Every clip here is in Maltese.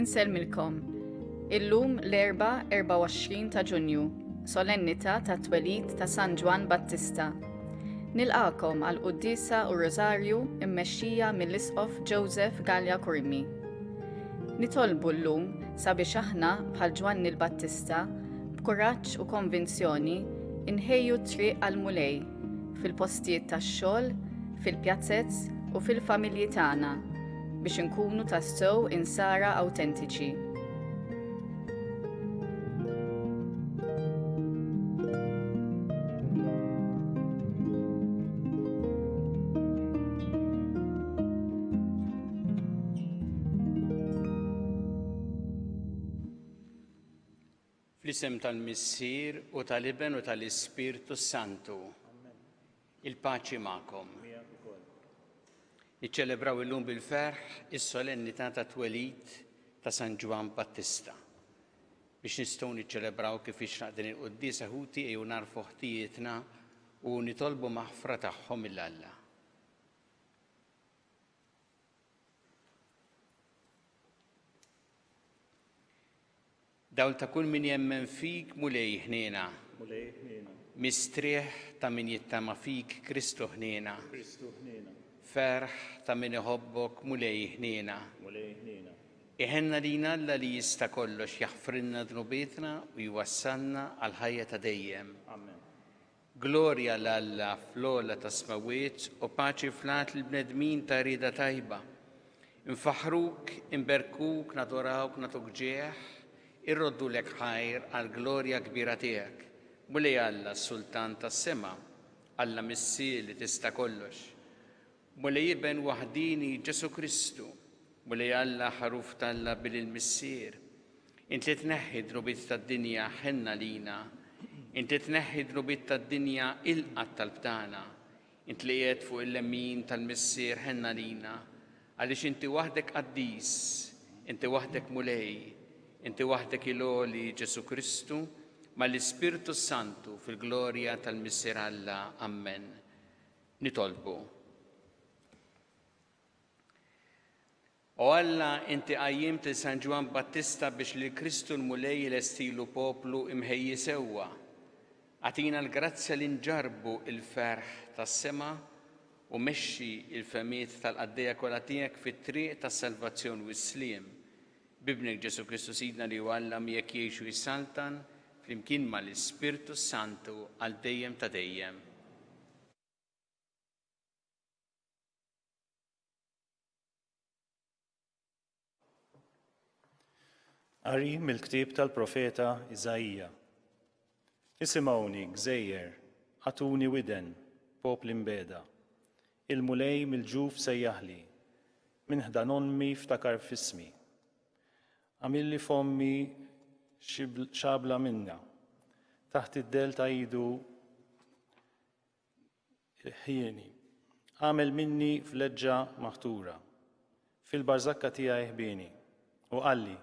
Insellmilkom. Illum l-erba' 24 ta' Ġunju, solennità ta' twelid ta' San Ġwan Battista. Nilqakom għal qudiesa u Rożarju immexxija mill-Isqof Joseph Gallia Kurmi. Nitolbu llum sabiex aħna bħal Ġwanni l-Battista b'kuraġġ u konvinzjoni inħejju t-triq għal mulej fil-postijiet tax-xogħol, fil-pjazzezz u fil-familji tagħna biex inkunu tassew insara awtentiċi. Fl-isem tal-Missier u tal-Iben u tal-Ispirtu Santu. Il-paċi magħkom. Niċċelebraw illum bil-ferħ is-solennità ta' twelid ta' San Ġwan Battista. Biex nistgħu niċċelebraw kif ixraq din il-quddiesa ħuti ejju narfu ħtijietna u nitolbu maħfra tagħhom mill-Alla. Dawl ta' kull min jemmen fik mulej ħniena. Mistrieħ ta' min jittama fik Kristu ħniena. Ferħ ta' min iħobbok mulej ħniena. Iħenna lina Alla li jista' kollox jaħfrinna dnubietna u jwassalna għal ħajja ta' dejjem. Glorja l-Alla fl-ola ta' smawiet u paċi flat l-bnedmin ta' rida tajba. Infaħruk, imberkuk, nadorawk, natuk ġieħ, irroddu lek ħajr għal glorja kbira tiegħek. Mulej Alla s-Sultan tas-sema, Alla Missier li tista' kollox. Mulej Iben waħdini Ġesu Kristu, mulej Alla ħaruf talla bil-Missier. Inti tneħħi drubit tad-dinja ħenna lina, inti tneħħi drubit tad-dinja ilqat tal-btana, inti li qiegħed fuq il-lemmin tal-Missier ħenna lina, għaliex inti waħdek qaddis, inti waħdek mulej, inti waħdek il-għoli Ġesu Kristu, mal-Ispirtu Santu fil-glorja tal-Missier Alla. Amen. Nitolbu. O Alla, inti qajjimt lil San Ġwan Battista biex li Kristu l-mulej lestilu poplu imħejji sewwa. Għatina l-grazzja li nġarbu il-ferħ tas-sema u mexxi il-femiet tal-qaddejja kollha tiegħek fit-triq tas-salvazzjon u s-sliem. Bibnek Ġesu Kristu Sidna li Alla miegħek jgħixu jissaltan flimkien mal-Ispirtu Santu għal dejjem ta' dejjem. Qari mill-ktieb tal-profeta Iżajija. Isimgħuni Gżejjer, għatuni widen, popli mbeda. Il-mulej mill-ġuf sejjaħli, minn ħdan ommi ftakar fismi. Għamilli fommi xabla minna, taħt id-del ta' idu ħieni. Għamel minni fleġġa maħtura, fil-barzakka tiegħi ħbieni, u qalli,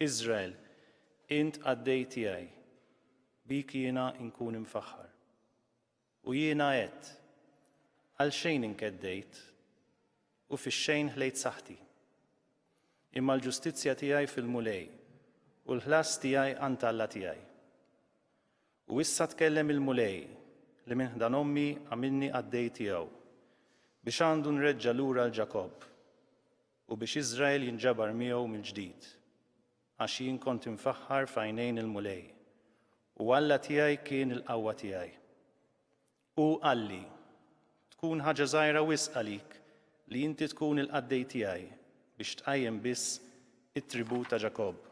Izrael, int għaddej tiegħi, bik jiena nkun imfaħħar. U jiena għedt, għal xejn inkeddejt, u fix-xejn ħlejt saħti. Imma l-ġustizzja tiegħi fil-mulej, u l-ħlas tiegħi għand Alla tiegħi. U issa tkellem il-mulej li minn ħdan ommi għamilni għaddej tiegħu, biex għandu nreġġa' lura l-Ġakob, u biex Iżrael jinġabar miegħu mill-ġdid. Għax jien kont imfaħħar f'għajnejn il-mulej, u Alla tiegħi kien il-qawwa tiegħi. U qalli, tkun ħaġa żgħira wisq għalik li inti tkun il-qaddej tiegħi biex tqajjem biss it-tribut ta' Ġakob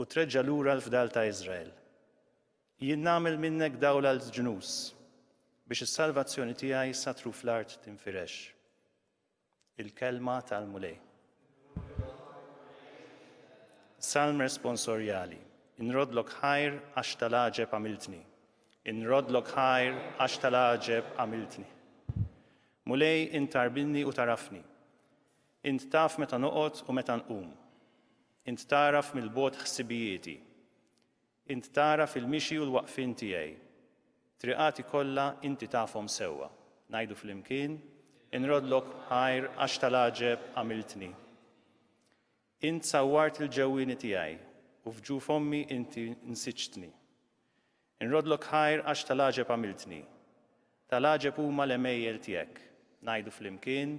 u treġġa' lura l-fdal ta' Iżrael. Jien nagħmel minnek dawla l-ġnus biex is-salvazzjoni tiegħi satru fl-art tinfirex. Il-kelma tal-mulej. Salm responsorjali. Inrodlok ħajr għax tal-aġeb għamiltni. Inrodlok ħajr għax tal-aġeb għamiltni. Mulej int tarbinni u tarafni. Int taf meta noqgħod u meta nqum. int taraf mill-bogħod ħsibijieti, int taraf il-mixi u l-waqfien tiegħi. Triqati kollha inti tafhom sewwa. Ngħidu flimkien, inrodlok ħajr għax tal-għaġeb għamiltni. Int sawwart il-ġewwieni tiegħi u fġuf ommi inti nsiġtni. Inrodlok ħajr għax tal-għaġeb għamiltni. Tal-għaġeb huma l-emejjel tiegħek. Ngħidu flimkien,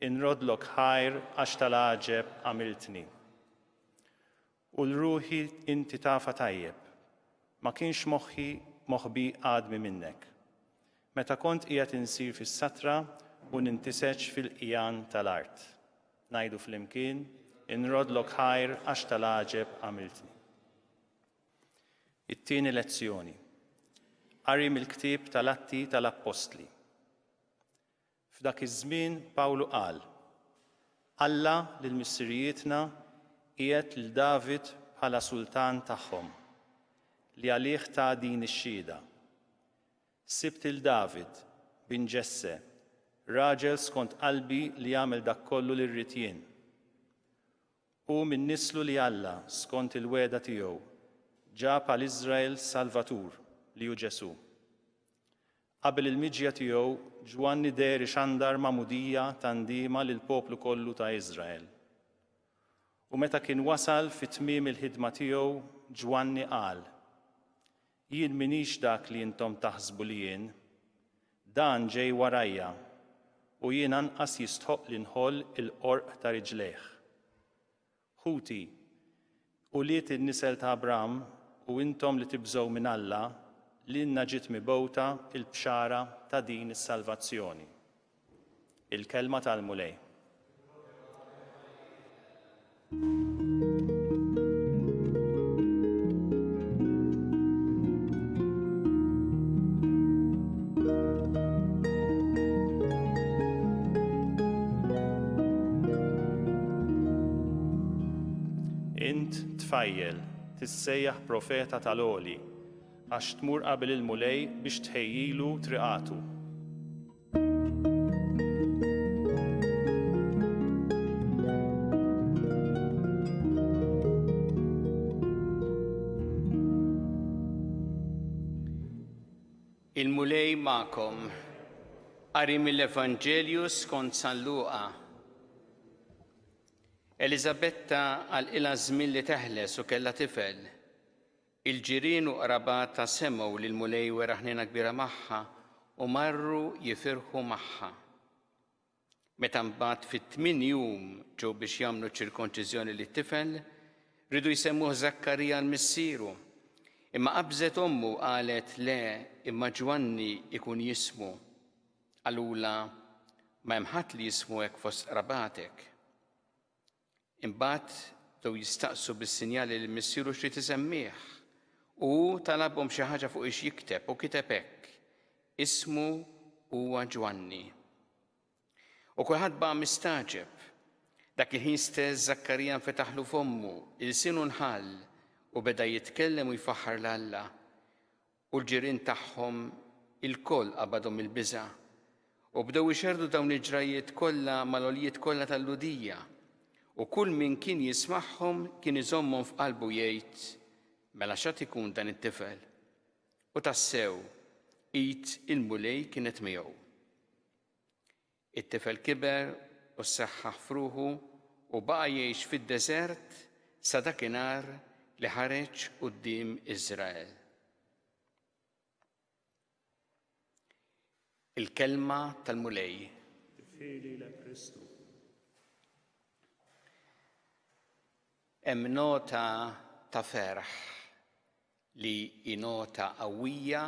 inrodlok ħajr għax tal-għaġeb għamiltni. U l-ruħi inti tafa tajjeb, ma kienx moħħbi għadmi minnek. Meta kont qiegħed insir fis-satra u nintiseġ fil-qijan tal-art. Ngħidu flimkien, inrodlok ħajr għax tal-għaġeb għamiltni. It-tieni lezzjoni. Qari mill-ktieb tal-Atti tal-Apostli. F'dak iż-żmien Pawlu qal: Alla lil missirijietna qiegħed lil David bħala sultan tagħhom li għalih ta' din ix-xhieda. Sibt il David bin Ġesse, raġel skont qalbi li jagħmel dak kollu li rrid jien. U min nislu li Alla skont il-weda tiegħu ġab għal Iżrael Salvatur li hu Ġesu. Qabel il-miġja tiegħu Ġwanni deri xandar magħmudija tandima lil poplu kollu ta' Iżrael. U meta kien wasal fit-tmiem il-ħidma tiegħu Ġwanni qal: Jien minix dak li intom taħsbu li jien, dan ġej warajja u jien anqas jistħoq li nħoll il-qorq ta' riġlejh. Ħuti, u liet in-nisel ta' Abraham u intom li tibżgħu minn Alla li inna ġiet mibgħuta il-bxara ta' din is-salvazzjoni. Il-kelma tal-mulej. Int tfajjel, tissejjaħ profeta tal-għoli, għax tmur qabel il-mulej biex tħejjilu triqatu. Il-mulej ma'kom, qari mill-Evanġelju skont San Luqa. Elisabetta għal-ilha żmien li teħles u kellha tifel. Il-ġirien u qrabata semgħu li l-mulej wera ħniena kbira magħha u marru jifirħu magħha. Meta mbagħad fit-8 jum ġew biex jagħmlu ċirkonċiżjoni lit-tifel, rridu jsemmuh Zakkarija l-missieru. Imma qabżet ommu qalet le imma Ġwanni ikun jismu. Qalula ma hemm ħadd li jismu hekk fost qrabatek. Imbagħad dew jistaqsu bis-sinjali li l-missieru x'rid isemmih u talabhom xi ħaġa fuq ix jikteb u kiteb hekk: ismu huwa Ġwanni. U kulħadd baqa' mistaġeb. Dak il-ħin stess Zakkarija nfetaħlu f'ommu, il-sinu nħall u beda jitkellem u jfaħħar l-Alla. U l-ġirien tagħhom il-koll qabadhom il-biża' u bdew ixerdu dawn il-ġrajiet kollha mal-għoljiet kollha tal-ludija. U kull min kien jismagħhom kien iżommhom f'qalbu jgħid: mela x'għad ikun dan it-tifel? U tassew id il-mulej kienet miegħu. It-tifel kiber u sseħħaħ f'ruħu u baqa' jgħix fid-deżert sa dakinhar li ħareġ quddiem Iżrael. Il-kelma tal-mulej. Hemm nota ta' ferħ li hi nota qawwija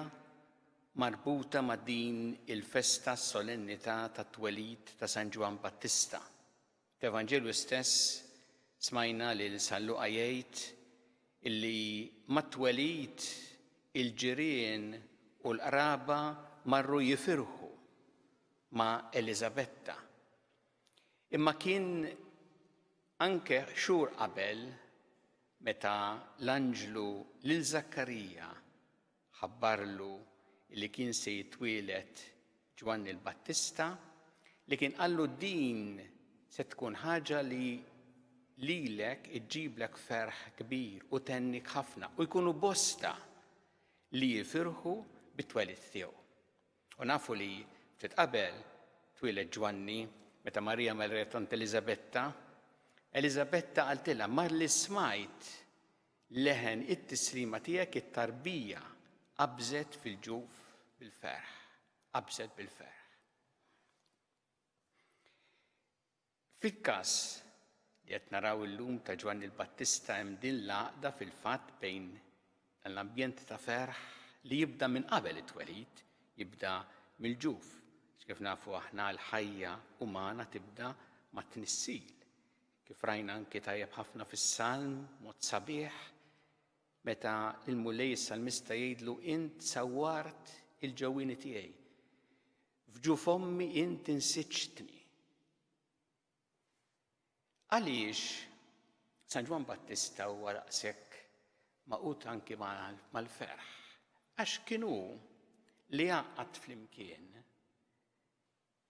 marbuta ma' din il-festa solennità tat-twelid ta' San Ġwan Battista. F'Evanġelju stess smajna li San Luqa jgħid illi mat-twelid il-ġirien u l-qraba marru jifirħu ma' Elisabetta. Imma kien anke xhur qabel meta l-anġlu lil Zakkarija ħabbarlu li kien se jitwielet Ġwanni l-Battista, li kien qallu din se tkun ħaġa li lilek iġġiblek ferħ kbir u tennik ħafna u jkunu bosta li jifirħu bit-twelid tiegħu. U nafu li ftit qabel twieled Ġwanni meta Marija marret għand Elisabetta qaltilha mar li smajt leħen it-tislima tiegħek it-tarbija qabżet fil-ġuf bil-ferħ, qabżet bil-ferħ. Fil-każ li qed naraw illum ta' Ġwanni l-Battista hemm din l-għaqda fil-fatt bejn l-ambjent ta' ferħ li jibda minn qabel it-twelid, jibda mill-ġuf. Kif nafu aħna l-ħajja umana tibda ma' tnissil. Kif rajna anke tajjeb ħafna fis-Salm mod sabiħ, meta il-mulej salmista jgħidlu int sawwart il-ġewwini tiegħi. F'ġuf ommi int insiġġtni. Għaliex San Ġwan Battista huwa raqsek maqut anke mal-ferħ. Għax kienu li għaqqad flimkien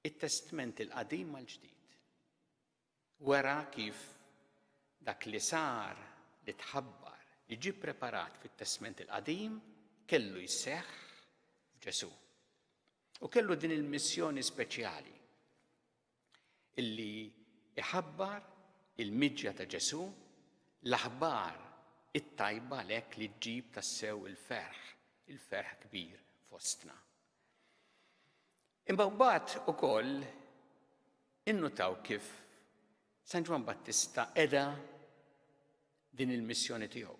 it-Testament il-qadim mal-ġdid. Wara kif dak li sar li tħabbar li ġie preparat fit-Testament il-qadim kellu jseħħ f'Ġesu. U kellu din il-missjoni speċjali illi iħabbar il-miġja ta' Ġesu, l-aħbar it-tajba lek li ġġib tassew il-ferħ kbir fostna. Imma mbagħad ukoll innutaw kif San Ġwan Battista eda din il-missjoni tiegħu.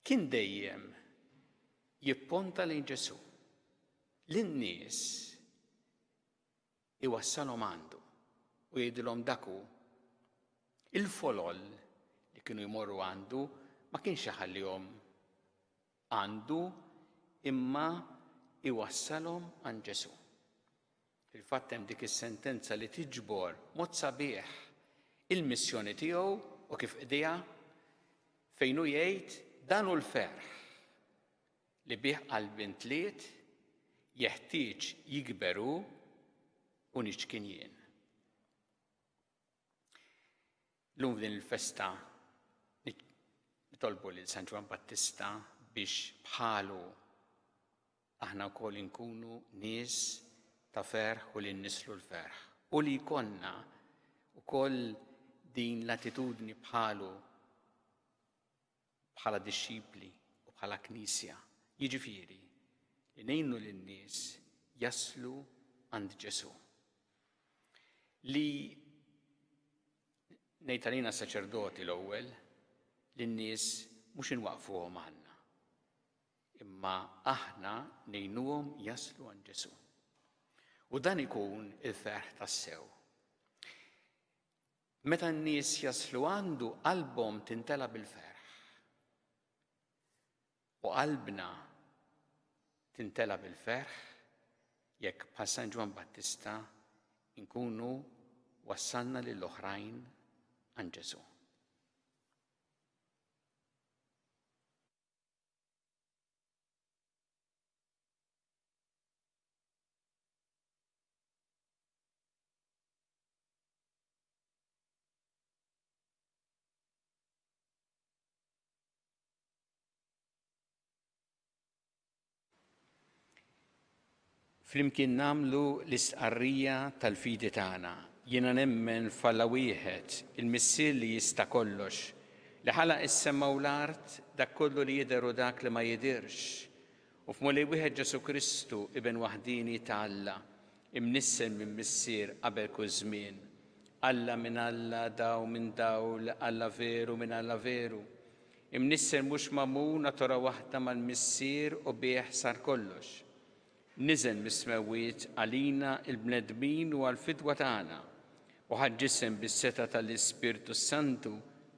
Kien dejjem jipponta lejn Ġesu. Lin-nies iwassalhom għandu u jgħidilhom daku il-folol li kienu jmorru għandu ma kienx iħallihom għandu imma iwassalhom għand Ġesu. Fil-fatt hemm dik is-sentenza li tiġbor mod sabiħ il-missjoni tiegħu u kif qdiha fejn hu jgħid dan hu l-ferħ li bih qalbi ntliet jeħtieġ jikberu u niċkien jien. Llum f'din il-festa nitolbu lil San Ġwan Battista biex bħalu aħna wkoll inkunu nies ta' ferħ u li nnislu l-ferħ. U li jkollna wkoll din l-attitudni bħalu bħala disċipli u bħala knisja. Jiġifieri li ngħinu lin-nies jaslu għand Ġesu. Li ngħid għalina saċerdoti l-ewwel li n-nies mhux inwaqfuhom aħna, imma aħna ngħinuhom jaslu għand Ġesu. U dan ikun il-ferħ tas-sew. Meta n-nies jaslu għandu qalbhom tintela bil-ferħ. U qalbna tintela bil-ferħ jekk bħal San Ġwan Battista nkunu wassalna lill-oħrajn għand Ġesu. Flimkien namlu l-istqarrija tal-fidi tagħna. Jiena nemmen f'Alla wieħed il-missier li jista' kollox, li ħalaq is-sema u l-art dak kollu li jidher u dak li ma jidirx. U f'molej wieħed Ġesu Kristu ibn waħdini ta' Alla, imnissen minn missier qabel kull żmien. Alla minn Alla, daw minn dawl, Alla veru minn Alla veru. Imnissen mhux magħmul natura waħda mal-missier u bih sar kollox. Niżel mis-smewwiet għalina il-bnedmin u għall-fidwa tagħna u ħaġġisem bis-seta tal-Ispirtu Santu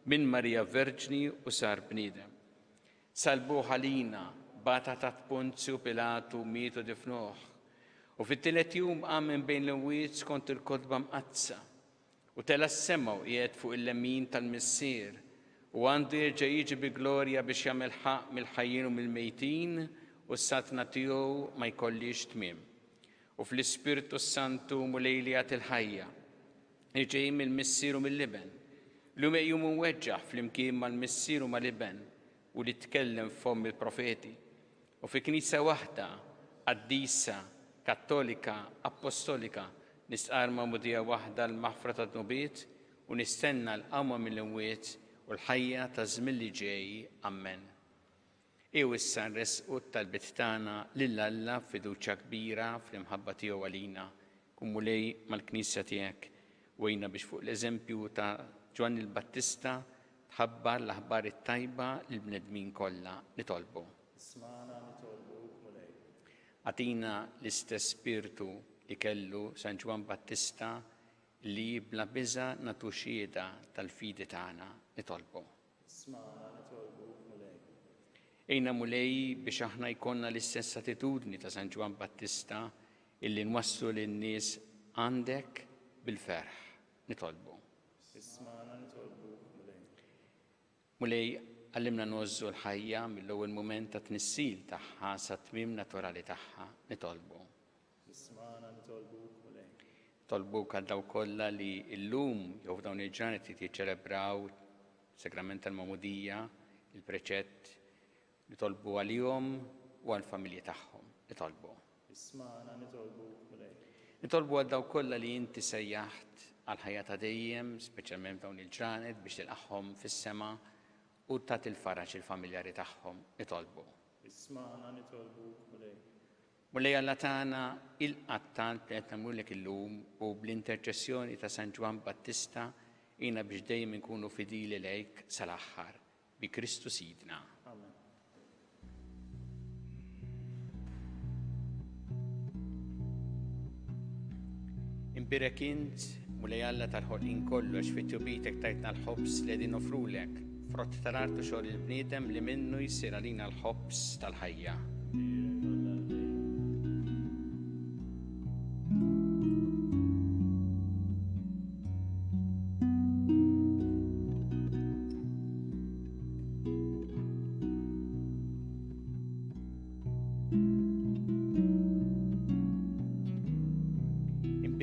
minn Marija Verġni u sar bniedem. Salbuh għalina bata tat Ponzju Pilatu mietu difnuh u fit-tielet jum qam minn bejn l-imwiet skont il-kotba mqazza u tela s-sema u qiegħed fuq il-lemin tal-missier u għandu jerġa' jiġi bi glorja biex jagħmel ħaq mill-ħajjin u mill-mejtin u s-satna tiegħu ma jkollix tmiem. U fl-Ispirtu Santu mulejlijat il-ħajja ġej mill-missier u mill-liben. L-lum jum weġġaħ fl-imkien mal-missier u mal-liben u li tkellem f'fomm il-profeti. U fi Knisja waħda, qaddisa, kattolika, apostolika, nistqar ma'mudija waħda l-maħfra ta' dnubiet u nistenna l-qawma mill-imwiet u l-ħajja ta' żmien li ġej. Amen. Issa nresqu t-talbit tagħna lil Alla fiduċja kbira fl-imħabba tiegħu għalina, kummulej mal-Knisja tiegħek wejna biex fuq l-eżempju ta' Ġwanni l-Battista tħabbar l-aħbar it-tajba lill-bnedmin kollha nitolbu. Isma'na nitolbu mulej. Għatina l-istess spiritu li kellu San Ġwan Battista li bla biża nagħtu xhieda tal-fidi tagħna nitolbu. Isma'na nitolbu mulej. Ejna mulej biex aħna jkollna l-istess attitudni ta' San Ġwan Battista illi nwasslu lin-nies għandek bil-ferħ nitolbu. Isma'na nitolbu mulej. Mulej għallimna nozzu l-ħajja mill-ewwel mument ta' tnissil tagħha sa tmiem naturali tagħha nitolbu. Isma'na nitolbu mulej. Tolbuk għal dawk kollha li llum jew f'dawn il-ġranet jiċċelebraw sakrament tal-Magħmudija, il-preċett, nitolbu għalihom u għall-familji tagħhom nitolbu. Isma'na nitolbu mulej. Nitolbu għal dawk kollha li inti sejjaħt għal ħajja ta' dejjem, speċjalment dawn il-ġranet biex tilqahom fis-sema u tagħti il-faraġ il-familjari tagħhom nitolbu. Isma'na nitolbu mulej. Mulej Alla tagħna il-qattant li qed nagħmlulek illum u bl-interċessjoni ta' San Ġwan Battista jiena biex dejjem inkunu fidili lejk sal-aħħar bi Kristu Sidna. Amen. Imbirek int, mulej Alla tal-ħolqien kollox fit-tubitek tajtna l-ħobs li qegħdin nofrulek, frott tal-artu xogħol il-bniedem li minnu jsir għalina l-ħobs tal-ħajja.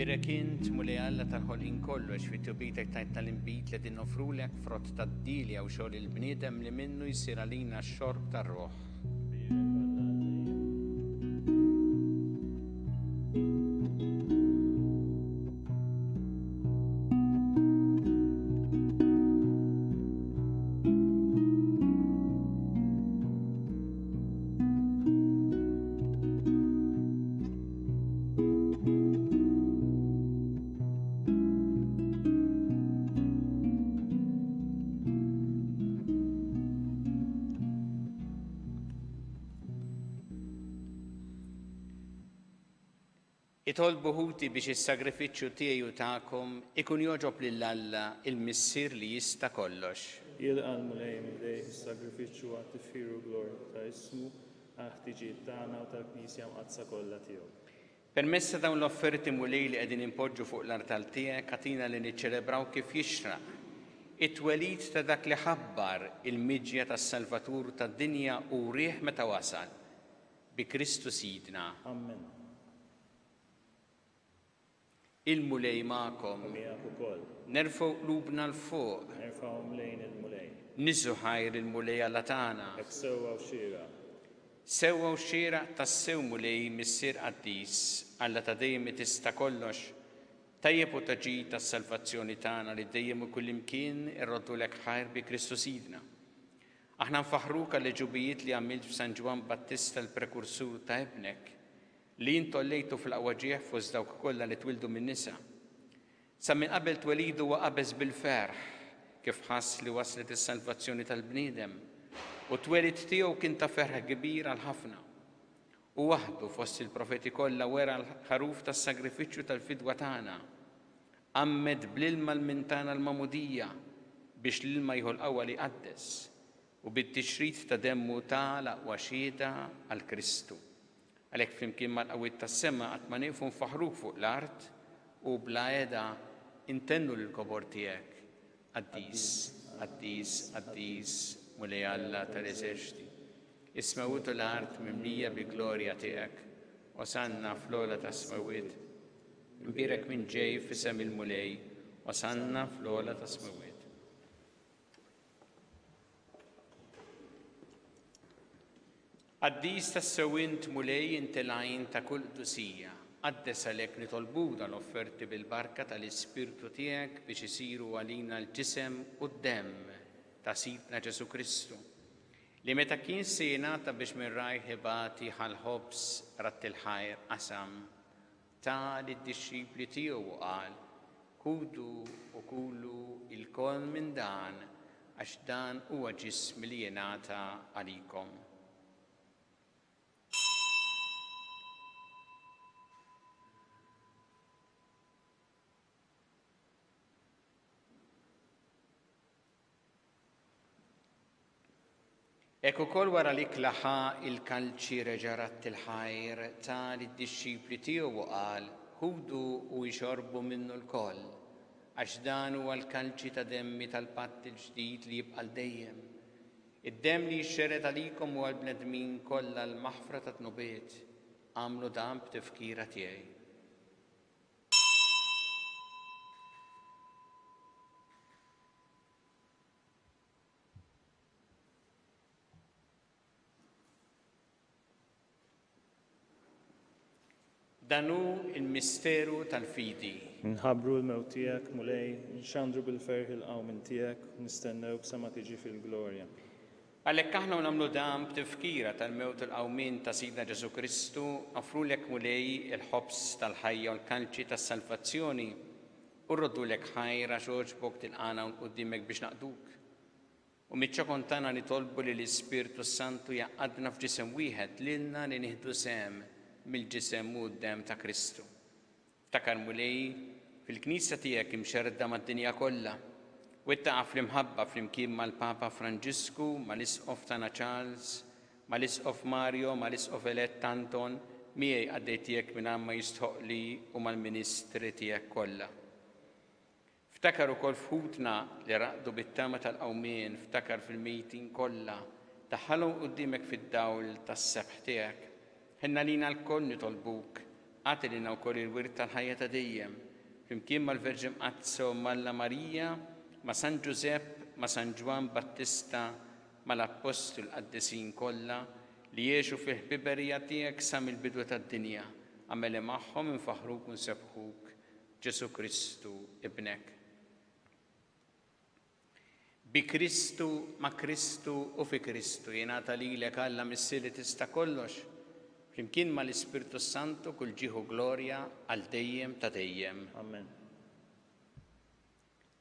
Imbirek int, mulej Alla tal-ħolqien kollox fit-tubitek tajtna l-inbit li qegħdin nofrulek, frott tad-dili għaw xogħol il-bniedem li minnu jsir għalina x-xorb tar-ruħ. Itolbu ħuti biex is-sagrifiċċju tiegħi u tagħkom ikun joġob lil Alla il-missier li jista' kollox. Jilqal mulej midej is-sagrifiċċju għat-tifħiru glorja ta' ismu għal-ħtiġijiet tagħna u tal-Knisja mqazza kollha tiegħu. Permessa dawn l-offerti mulej li qegħdin impoġġu fuq l-artal tiegħek għatina li niċċelebraw kif jixraq it-twelid ta' dak li ħabbar il-miġja tas-Salvatur tad-dinja u rieħ meta wasal bi Kristu Sidna. Amen. Il-mulej magħkom. Miegħek ukoll. Nerfgħu qlubna l-fuq. Nerfgħuhom lejn il-mulej. Niżu ħajr il-mulej Alla tagħna. Hekk sewwa u xira. Sewwa u xieraq tas-sew mulej missier qaddis Alla ta' dejjem tista' kollox. Tajjeb u taġid tas-salvazzjoni tagħna li dejjem u kullimkien irroddulek ħajr bi Kristu Sidna. Aħna nfaħruk għall-ġubijiet li għamilt f'San Ġwan Battista l-prekursur ta' ibnek li intollejtu fil-qwaġieħ fost dawk kollha li twildu minn nisa. Sa minn qabel twelidu wa qabeż bil-ferħ kif ħass li waslet is-salvazzjoni tal-bniedem u twelid tiegħu kien ta' ferħ kbir għal ħafna. U waħdu fost il-profeti kollha wera l-ħaruf tas-sagrifiċċju tal-fidwa tagħna. Ammed bl-ilma l-mintana l-Magħmudija biex l-ilma jieħu l-qawwa li qaddes u bit-tixrid ta' demmu tagħlaq waxhieda għal Kristu. Għalhekk flimkien mal-qawwiet tas-sema qatt ma nieqfu nfaħruk fuq l-art u bla għeda intennu lill-kobor tiegħek. Qaddis, qaddis, qaddis, mulej Alla tal-eżerċiti. Ismawutu l-art mimlija bi-glorja tiegħek. Osanna fl-ola ta' smawiet. Imbirek minn ġej f'isem il-mulej wasanna fl-ola ta' smiwiet. Għaddis ta' sewint mulej intilajn ta' kull dusija, għaddes għalek nitolbuda l-offerti bil-barka tal-Ispirtu tiegħek biex isiru għalina l-ġisem u d-demm ta' Sidna Ġesu Kristu, li meta kien sejnata biex minn rajħibati ħal-ħobs rat il-ħajr qasam ta' lid-disċipli tiegħu qal, kudu u kulu il-kol minn dan għax dan huwa ġism li jingħata għalikom. Ek ukoll wara li klaħa il-kalċi reġarat il-ħajr ta' lid-disċipli tiegħu qal, ħudu u jxorbu minnu l-koll, għax dan huwa l-kalċi ta' demmi tal-patt il-ġdid li jibqa' dejjem. Id-demm li jxxeret għalikom huwa l-bnedmin kollha l-maħfra ta' tnubiet, għamlu dan b'tifkira tiegħi. Danu il-misteru tal-fidi. Nħabru l-mewt tiegħek mulej, nxandru bil-ferħ il-qawmin tiegħek, nistennewk sa ma tiġi fil-glorja. Għalhekk aħna nagħmlu dan b'tifkira tal-mewt il-qawmin ta' Sidna Ġesu Kristu, offrulek mulej il-ħobs tal-ħajja u l-kalċi tas-salvazzjoni u rroddulek ħajra xogħġbok tilqana quddiemek biex naqduk. U miċ-ċokon tagħna nitolbu li l-Ispirtu Santu jaqgħadna f'ġisem wieħed lilna li nieħdu sehem mill-ġisem u d-dem ta' Kristu. Ftakar mulej fil-Knisja tiegħek imxerda mad-dinja kollha u ittaqa' fl-imħabba flimkien mal-Papa Franġisku, mal-Isqof tagħna Charles, mal-Isqof Mario, mal-Isqof elett Anton, miegħi għaddej tiegħek minn ma jistħoqli u mal-Ministri tiegħek kollha. Ftakar ukoll fħutna li raqdu bit-tama tal-qawmien, ftakar fil-mejtin kollha, daħħalhom quddiemek fid-dawl tas-sebħ tiegħek. Ħenna lina l-koll nitolbuk, għati lina wkoll il-wirt tal-ħajja ta' dejjem, flimkien mal-Verġin Qazza u Malla Marija, ma' San Giuseppe, ma' San Ġwan Battista, mal-Apostol qaddisin kollha li jiexu fil-ħbiberija tiegħek sa mill-bidu tad-dinja, għameli magħhom infaħruk u nsebħuk Ġesu Kristu ibnek. Bi Kristu, ma' Kristu u fi Kristu jingħata lilek Alla missieri tista' kollox, flimkien ma' l-Ispirtu Santu kull ġieħu glorja għal dejjem ta' dejjem. Amen.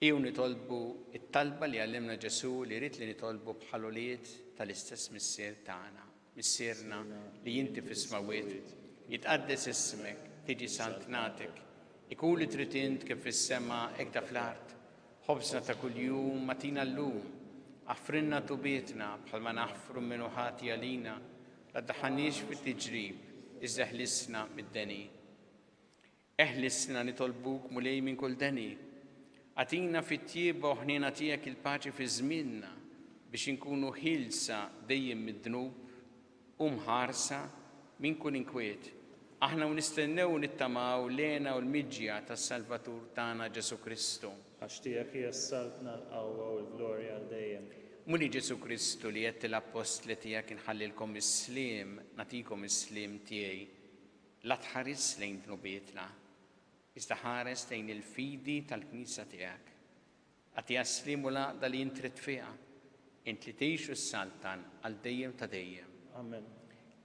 Iju nitolbu it-talba li għallimna Ġesu li rrid li nitolbu bħal-ulied tal-istess missier tagħna, missierna li jinti fis-smawiet, jitqaddes ismek, tiġi santnatek, ikun li trid int kif fis-sema hekk ta' fl-art, ħobsna ta' kuljum matina llum, affrinna tubietna bħalma naħfru minnu ħati għalina, la daħħanniex fit-tiġrib, iżda ħlisna mid-deni. Eħlisna nitolbuk mulej minn kull deni. Għatina fit-tjieba u ħniena tiegħek il-paċi fi żmienna biex inkunu ħilsa dejjem mid-dnub u mħarsa minn kull inkwiet. Aħna nistennew nittamaw lena u l-miġja tas-Salvatur tagħna Ġesu Kristu. Għax tiegħek hija s-saltna l-qawwa u l-glorja għal dejjem. Muni Ġesu Kristu li jett l-apostli tiegħek inħallilkom is-slim, natikom is-slim tiegħi, la tħares lejn dnubietna, iżda ħares lejn il-fidi tal-Knisja tiegħek. Għati slim u laqda li intrid fiha, int li tgħixu s-saltan għal dejjem ta' dejjem. Amen.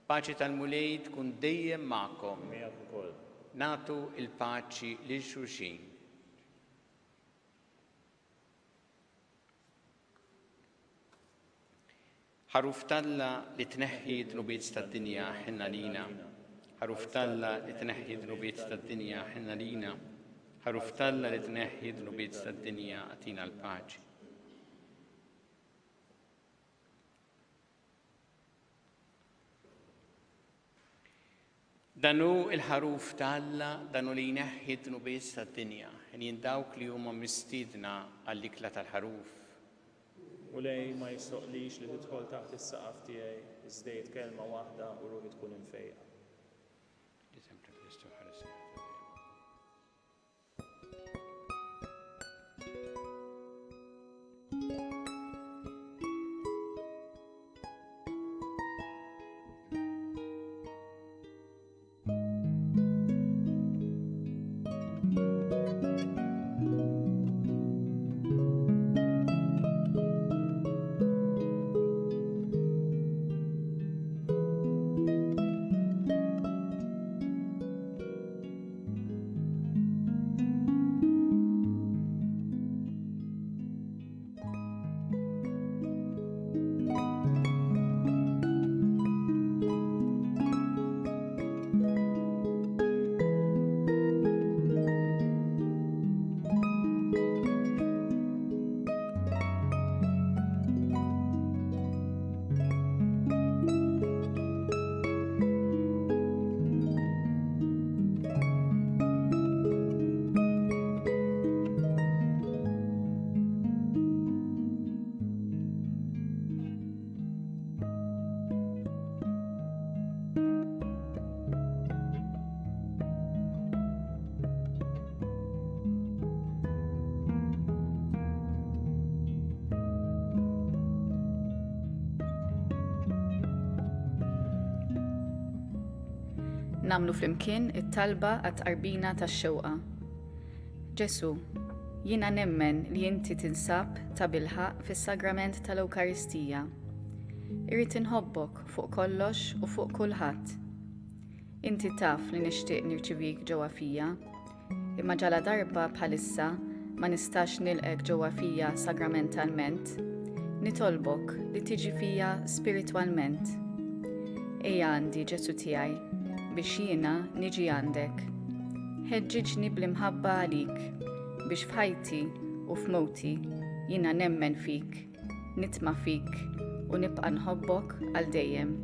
Paċi tal-mulej tkun dejjem magħkom. Miegħek ukoll. Natu il-paċi lil xulxin. ħaruf talla li tneħħi dnubiet tad-dinja ħinna lina. Ħaruf talla li tneħħi dnubiet tad-dinja ħinna lina. Ħaruf talla li tneħħi dnubiet tad-dinja għatina l-paċi. Danu il-ħaruf talla danu li jneħħi dnubiet tad-dinja. Ħin dawk li huma mistiedna għall-ikla tal-ħaruf. U lej ma jistoqlix li tidħol taħt is-saqaf tiegħi, iżdejt kelma waħda u ruħi tkun imfejqa. namlu flimkien it-talba għat-qarbina tax-xewqa. Ġesu, jiena nemmen li inti tinsab ta' bilħaq fis-sagrament tal-Ewkaristija. Irrid inħobbok fuq kollox u fuq kulħadd. Inti taf li nixtieq nirċivik ġewwa fija, imma ġala darba bħalissa ma nistax nilqek ġewwa fija sagramentalment. Nitolbok li tiġi fija spiritwalment. Ejja għandi Ġesu tiegħi biex jiena niġi għandek. Ħeġġiġni bl-imħabba għalik biex f'ħajti u f'mowti jiena nemmen fik, nitma' fik u nibqa' nħobbok għal dejjem.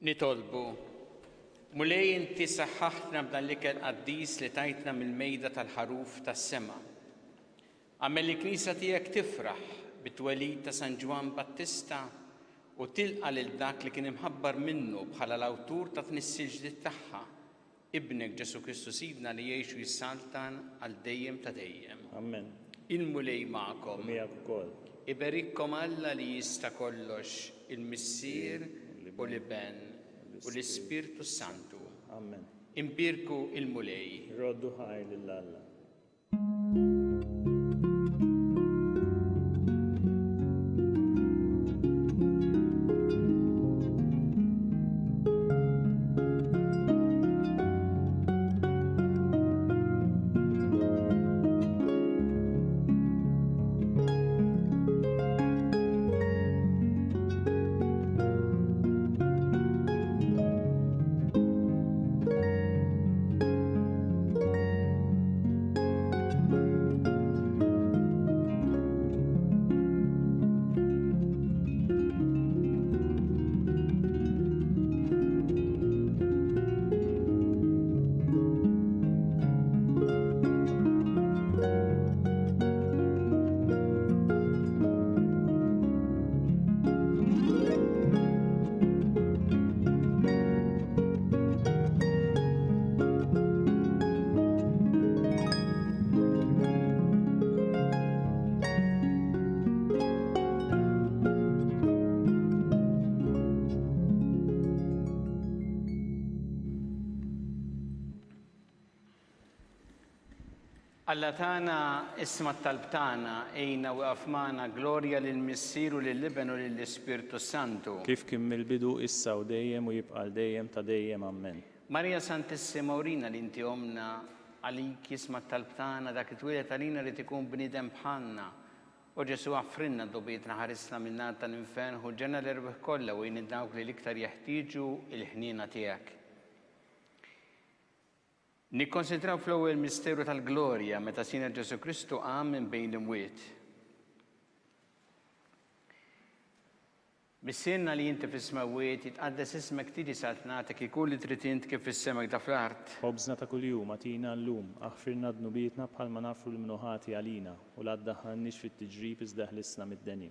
Nitolbu, mulej inti saħħaħna b'dan l-ikel qaddis li tajtna mill-mejda tal-ħaruf tas-sema. Għamel l-Knisja tiegħek tifraħ bit-twelid ta' San Ġwan Battista u tilqa' lil dak li kien imħabbar minnu bħala l-awtur ta' tnissil ġdid tagħha, ibnek Ġesu Kristu Sidna li jgħix u jissaltan għal dejjem ta' dejjem. Amen. Il-mulej magħkom. Miegħek ukoll. Iberikkom Alla li jista' kollox, il-Missier u l-Iben u l-Ispirtu Santu. Amen. Imbirku il-mulej. Roddu ħaj lill-Alla. Alla tagħna isma' t-talb tagħna ejna waqaf magħna glorja lill-Missier u lill-Iben u lill-Ispirtu Santu. Kif kien mill-bidu issa u dejjem u jibqa' dejjem ta' dejjem. Amen. Marija Santissima urina li inti omna għalik jisma' t-talb tagħna dak it-twilet għalina li tikun bniedem bħalna. U Ġesu għaffrinna d-dobietna ħarisna mill-nar tal-infern u ġenna l-erbħ kollha u jien dawk li l-iktar jeħtieġu il-ħniena tiegħek. Nikkonsidraw fl-ewwel misteru tal-glorja meta Sina Ġesu Kristu qam minn bejn l-imwiet. Missienna li inti fis-smawiet jitqaddes ismek tiġi salt nagħtek ikun li trid int kif fis-semek da fl-art. Ħobżna ta' kuljum atina llum, aħfirna dnubietna bħalma nafru l-mnuħati għalina u la ddaħħalniex fit-tiġrib iżda ħlisna mid-deni.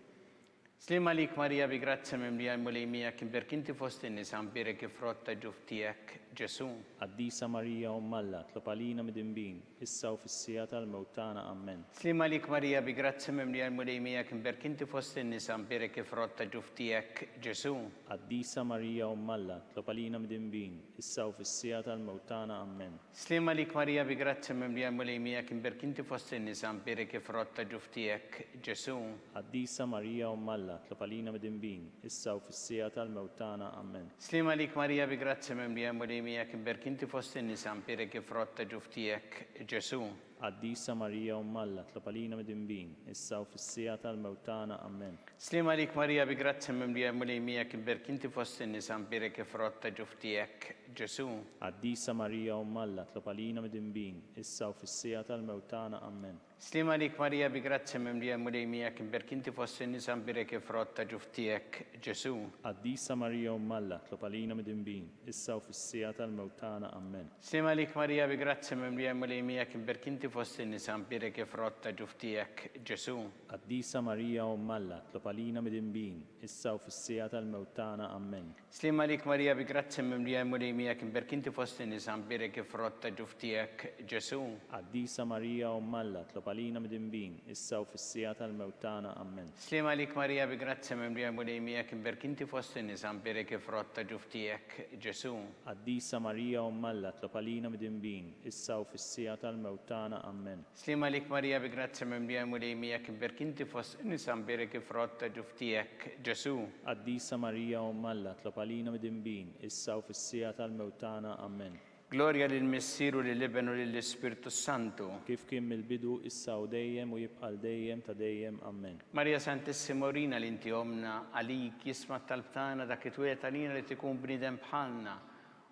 Slima lik Marija bi grazzja mimlija l-mulejmija kien berkinti fost in-nisa mbirek ifrott ta' ġuf tiegħek Ġesu. Qaddisa Marija Alla, tlob għalina mid-inbin, issa u fis-sija tal-mewt tagħna. Amen. Slima lik Marija bi grazzja mimlija l-mulejmija kien berkinti fost in-nisa mbirek ifrott ta' ġuf tiegħek Ġesu. Qaddisa Marija Alla, tlob għalina mid-inbin, issa u fis-sija tal-mewt tagħna. Amen. Slima lik Marija bi grazzja mimlija l-mulejmija kien berkinti fost in-nisa mbirek ifrott ta' ġuf tiegħek Ġesu. Qaddisa Marija Alla, tlob għalina mid-inbin, issa u fis-sija tal-mewt tagħna. Amen. Slima lik Marija bi grazzja mimlija l-mulejmija kien berkinti fost in-nisa mbirek ifrott ta' ġuf tiegħek Ġesu. Qaddisa Marija Alla, tlob għalina mid-inbin, issa u fis-sija tal-mewt tagħna. Amen. Slima lik Marija bi grazzja mimlija l-mulejmija kien berkinti fost in-nisa mbirek ifrott ta' ġuf tiegħek Ġesu. Qaddisa Marija Alla, tlob għalina mid-inbin, issa u fis-sija tal-mewt tagħna. Amen. Slima lik Marija bi grazzja mimlija l-mulejmija kien berkinti fost in-nisa mbirek ifrott ta' ġuf tiegħek Ġesu. Qaddisa Marija Alla, tlob għalina mid-inbin, issa u fis-sija tal-mewt tagħna. Amen. Slima lik Marija bi grazzja mimlija l-mulejmija kien berkinti inti fost in-nisa birek frott ta' ġuftijek, Ġesu. Qaddisa Marija Umm Alla, tlob għalina mid-inbin, issa u fis-sija tal-mewt tagħna. Amen. Slima lik Marija bi grazzi mimlija mulimijak, imberk inti fost in-nisa birek frott ta' ġuftijek, Ġesu. Qaddisa Marija Umm Alla, tlob għalina mid-inbin, issa u fis-sija tal-mewt tagħna. Amen. Slima lik Marija bi grazzi mimlija mulimijak, imberk inti fost in-nisa birek frott ta' ġuftijek, Ġesu. Qaddisa Marija Umm Alla, tlob għalina mid-inbin, issa u fis-sija tal-mewt tagħna. Amen. Slima lik Marija bi grazzi mimlija mulimijak, imberk inti fost in-nisa birek frott ta' ġuftijek, Ġesu. Qaddisa Marija Umm Alla, tlob għalina mid-inbin, issa u fis-sija tal-mewt tagħna. Amen. Gloria lill-Missieru lill-Ibn u lill-Ispirtu Santu. Kif kien mill-bidu issa u dejjem u jibqa' dejjem ta' dejjem. Amen. Marija Santissima Orina li inti omna għalik jisma' talbtana dak it-twiet għalina li tikun bniedem bħalna.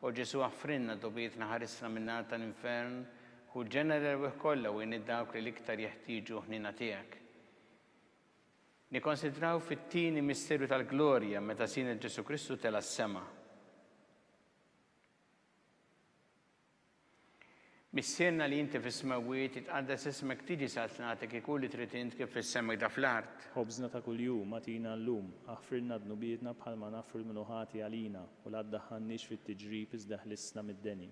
U Ġesu għaffrinna dobietna ħarisna minna tal-infern u ġenera kollha u dawk li l-iktar jeħtieġu ħnina tiegħek. Nikkonsidraw fit-tieni misterju tal-glorja meta sina Ġesu Kristu tela s-sema. Missierna li inti fis-smawiet itqaddes ismek tiġi satnatek ikun li trid int kif fis-sema da fl-art. Ħobżna ta' kuljum atina llum, aħfrilna dnubietna bħalma naħfru l-minuħati għalina u la ddaħħalniex fit-tiġrib iżda ħlissna mid-deni.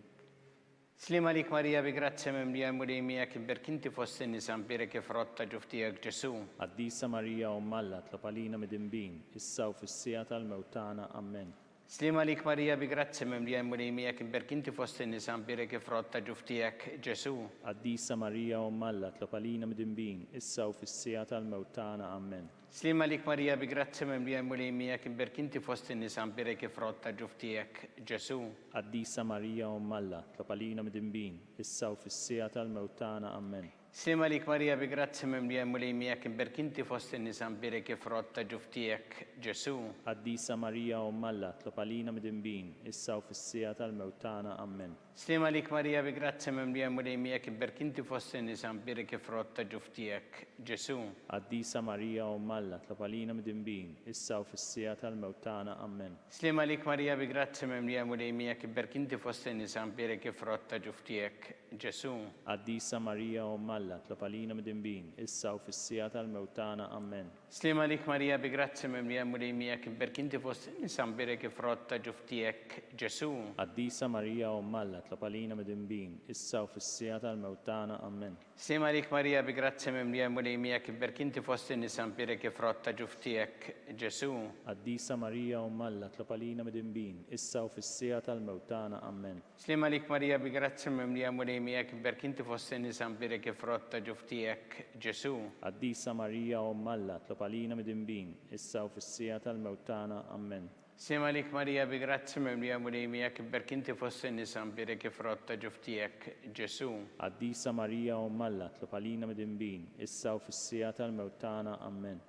Slima lik Marija bi grazzi mimlija mulimijak, imberk inti fost in-nisa birek frott ta' ġuftijek, Ġesu. Qaddisa Marija Umm Alla, tlob għalina mid-inbin, issa u fis-sija tal-mewt tagħna. Amen. Slima lik Marija bi grazzi mimlija mulimijak, imberk inti fost in-nisa birek frott ta' ġuftijek, Ġesu. Qaddisa Marija Umm Alla, tlob għalina mid-inbin, issa u fis-sija tal-mewt tagħna. Amen. Slima lik Marija bi grazzi mimlija mulimijak, imberk inti fost in-nisa birek frott ta' ġuftijek, Ġesu. Qaddisa Marija Umm Alla, tlob għalina mid-inbin, issa u fis-sija tal-mewt tagħna. Amen. Slima lik Marija bi grazzi mimlija mulimijak, imberk inti fost in-nisa birek frott ta' ġuftijek, Ġesu. Qaddisa Marija Umm Alla, tlob għalina mid-inbin, issa u fis-sija tal-mewt tagħna. Amen. Slima lik Marija bi grazzi mimlija mulimijak, imberk inti fost in-nisa birek frott ta' ġuftijek, Ġesu. Qaddisa Marija Umm Alla, tlob għalina mid-inbin, issa u fis-sija tal-mewt tagħna. Amen. Slima lik Marija bi grazzi mimlija mulimijak, imberk inti fost in-nisa birek frott ta' ġuftijek, Ġesu. Qaddisa Marija Umm Alla, tlob għalina mid-inbin, issa u fis-sija tal-mewt tagħna. Amen. Slima lik Marija bi grazzi mimlija mulimijak, imberk inti fost in-nisa birek frott ta' ġuftijek, Ġesu. Qaddisa Marija Umm Alla, tlob għalina mid-inbin, issa u fis-sija tal-mewt tagħna. Amen. Slima lik Marija bi grazzi mimlija mulimijak, imberk inti fost in-nisa birek frott ta' ġuftijek, Ġesu. Qaddisa Marija Umm Alla, tlob għalina mid-inbin, issa u fis-sija tal-mewt tagħna. Amen. Slima lik Marija bi grazzi mimlija mulimijak, imberk inti fost in-nisa birek frott ta' ġuftijek, Ġesu. Qaddisa Marija Umm Alla, tlob għalina mid-inbin, issa u fis-sija tal-mewt tagħna. Amen. Slima lik Marija bi grazzi mimlija mulimijak, imberk inti fost in-nisa birek frott ta' ġuftijek, Ġesu. Qaddisa Marija Umm Alla, tlob għalina mid-inbin, issa u fis-sija tal-mewt tagħna. Amen.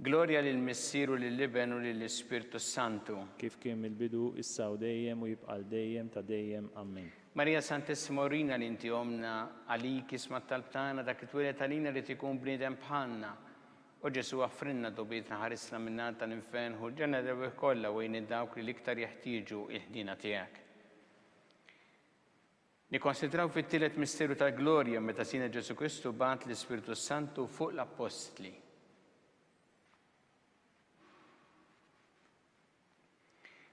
Gloria lill-Missieru lill-Ibn u lill-Ispirtu Santu. Kif kien mill-bidu, issa u dejjem u jibqa' dejjem ta' dejjem. Amen. Marija Santissima Orina li inti omna għalik jisma' talbtana dak it-twiet għalina li tikun bniedem bħalna. U Ġesu għaffrinna dobietna ħarisna minna tal-infern u ġenera kollha u dawk li l-iktar jeħtieġu il-ħdina tiegħek. Nikkonsidraw fit-tielet misterju tal-glorja meta sina Ġesu Kristu bagħat l-Ispirtu Santu fuq l-Apostli.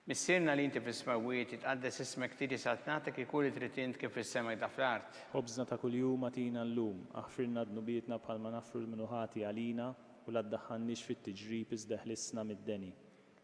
Missierna li inti fis-smawiet itqaddes ismek tiġi satnatek ikun li trid int kif fis-sema da fl-art. Ħobżna ta' kuljum atina llum, aħfrilna dnubietna bħalma naħfru l-minuħati għalina u la ddaħħalniex fit-tiġrib iżda ħlissna mid-deni.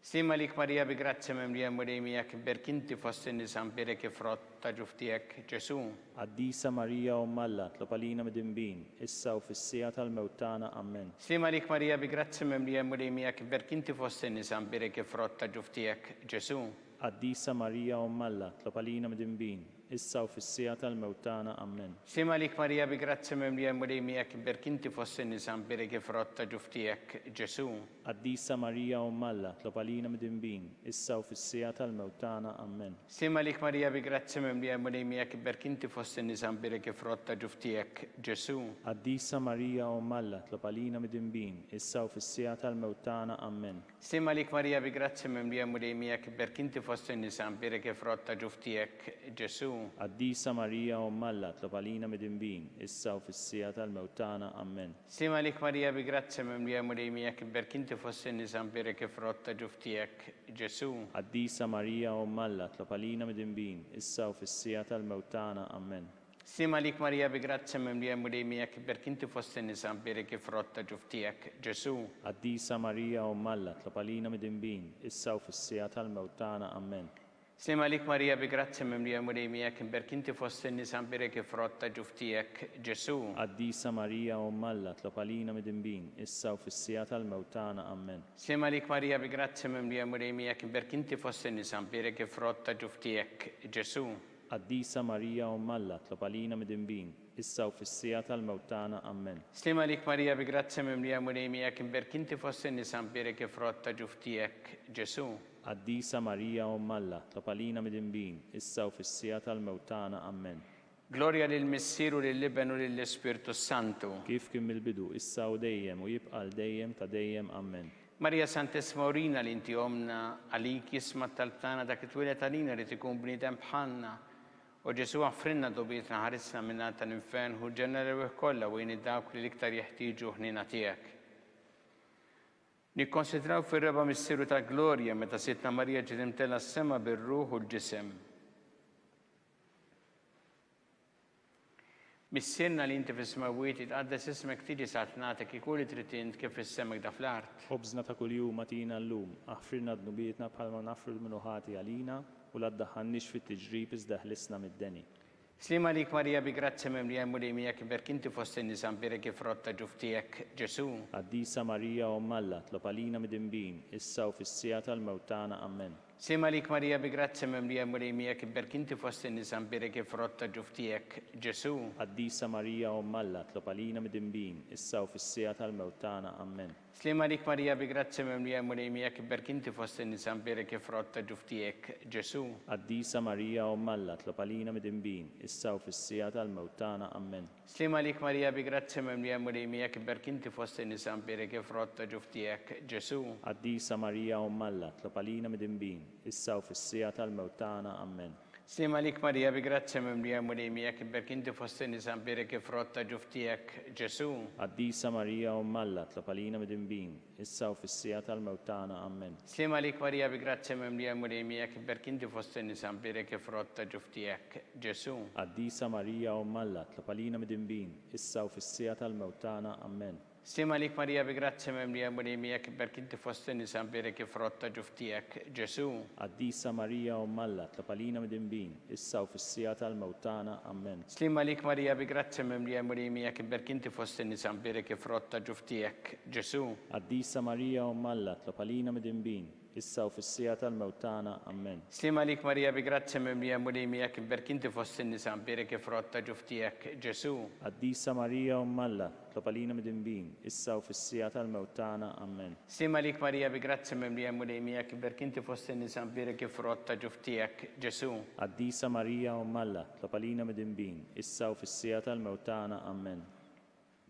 Slima lik Marija bi grazzi mimlija mulimijak, imberk inti fost in-nisa birek frott ta' ġuftijek, Ġesu. Qaddisa Marija Umm Alla, tlob għalina mid-inbin, issa u fis-sija tal-mewt tagħna. Amen. Slima lik Marija bi grazzi mimlija mulimijak, imberk inti fost in-nisa birek frott ta' ġuftijek, Ġesu. Qaddisa Marija Umm Alla, tlob għalina mid-inbin, issa u fis-sija tal-mewt tagħna. Amen. Slima lik Marija bi grazzi mimlija mulimijak, imberk inti fost in-nisa birek frott ta' ġuftijek, Ġesu. Qaddisa Marija Umm Alla, tlob għalina mid-inbin, issa u fis-sija tal-mewt tagħna. Amen. Slima lik Marija bi grazzi mimlija mulimijak, imberk inti fost in-nisa birek frott ta' ġuftijek, Ġesu. Qaddisa Marija Umm Alla, tlob għalina mid-inbin, issa u fis-sija tal-mewt tagħna. Amen. Slima lik Marija bi grazzi mimlija mulimijak, imberk inti fost in-nisa birek frott ta' ġuftijek, Ġesu. Qaddisa Marija Umm Alla, tlob għalina midinbin, issa u fis-sija tal-mewt tagħna. Amen. Sima lik Marija bi grazia memlija mulejmijak berkinti fossinni zambire kif rotta ġuftijak Ġesu. Qaddisa Marija Umm Alla, tlob għalina midinbin, issa u fis-sija tal-mewt tagħna. Amen. Sima lik Marija bi grazia memlija mulejmijak berkinti fossinni zambire kif rotta ġuftijak Ġesu. Qaddisa Marija Umm Alla, tlob għalina midinbin, issa u fis-sija tal-mewt tagħna. Amen. Sima lik Marija bi grazia memlija mulejmijak berkinti fossinni zambire kif rotta ġuftijak Ġesu. Qaddisa Marija Umm Alla, tlob għalina midinbin, issa u fis-sija tal-mewt tagħna. Amen. Sima lik Marija bi grazia memlija mulejmijak berkinti fossinni zambire kif rotta ġuftijak Ġesu. Qaddisa Marija Umm Alla, tlob għalina midinbin, issa u fis-sija tal-mewt tagħna. Amen. Sima lik Marija bi grazia memlija mulejmijak berkinti fossinni zambire kif rotta ġuftijak Ġesu. Qaddisa Marija Umm Alla, tlob għalina midinbin, issa u fis-sija tal-mewt tagħna. Amen. Gloria lil Missieru lil Libenu lil Spiritu Santu. Kif kien mill-bidu, issa u dejjem u jibqa' dejjem ta' dejjem. Amen. Marija Santissima Urina li inti omna għalik jisma tal-tana dak it-twilet għalina li tikun bniedem bħalna. U Ġesu għaffrinna dobietna ħarisna minna tal-infern u ġenera kollha u jini dawk li liktar jeħtieġu ħnina tiegħek. Nikkonsidraw fir-reba missieru ta' glorja meta sitna Marija ġiet imtella s-sema bir-ruħ u l-ġisem. Missierna li inti fis-smawiet itqaddes ismek tiġi saħt nagħtek ikuli trid int kif issemek da fl-art. Ħobżna ta' kuljum atina llum, aħfirna dnubietna bħalma nafru l-minuħati għalina u la ddaħħalniex fit-tiġrib iżda ħlisna mid-deni. Slima lik Marija bi grazia memlija mulejmijak berkinti fossinni zambire kif rotta ġuftijak Ġesu. Qaddisa Marija Umm Alla, tlob għalina midinbin, issa u fis-sija tal-mewt tagħna. Amen. Sima lik Marija bi grazia memlija mulejmijak berkinti fossinni zambire kif rotta ġuftijak Ġesu. Qaddisa Marija Umm Alla, tlob għalina midinbin, issa u fis-sija tal-mewt tagħna. Amen. Slima lik Marija bi grazia memlija mulejmijak berkinti fossinni zambire kif rotta ġuftijak Ġesu. Qaddisa Marija Umm Alla, tlob għalina midinbin, issa u fis-sija tal-mewt tagħna. Amen. Slima lik Marija bi grazia memlija mulejmijak berkinti fossinni zambire kif rotta ġuftijak Ġesu. Qaddisa Marija Umm Alla, tlob għalina midinbin, issa u fis-sija tal-mewt tagħna. Amen. Slima lik Marija bi grazia memlija mulejmijak berkinti fossinni zambire kif rotta ġuftijak Ġesu. Qaddisa Marija Umm Alla, tlob għalina midinbin, issa u fis-sija tal-mewt tagħna. Amen. Slima lik Marija bi grazia memlija mulejmijak berkinti fossinni zambire kif rotta ġuftijak Ġesu. Qaddisa Marija Umm Alla, tlob għalina midinbin, issa u fis-sija tal-mewt tagħna. Amen. Slima lik Marija bi grazia memlija mulejmijak berkinti fossinni zambire kif rotta ġuftijak Ġesu. Qaddisa Marija Umm Alla, tlob għalina midinbin, issa u fis-sija tal-mewt tagħna. Amen. Slima lik Marija bi grazia memlija mulejmijak berkinti fossinni zambire kif rotta ġuftijak Ġesu. Qaddisa Marija Umm Alla, tlob għalina midinbin, issa u fis-sija tal-mewt tagħna. Amen. Slima lik Marija bi grazia memlija mulejmijak berkinti fossinni zambire kif rotta ġuftijak Ġesu. Qaddisa Marija Umm Alla, tlob għalina midinbin, issa u fis-sija tal-mewt tagħna. Amen. Slima lik Marija bi grazia memlija mulejmijak berkinti fossinni zambire kif rotta ġuftijak Ġesu. Qaddisa Marija Umm Alla, tlob għalina midinbin, issa u fis-sija tal-mewt tagħna. Amen.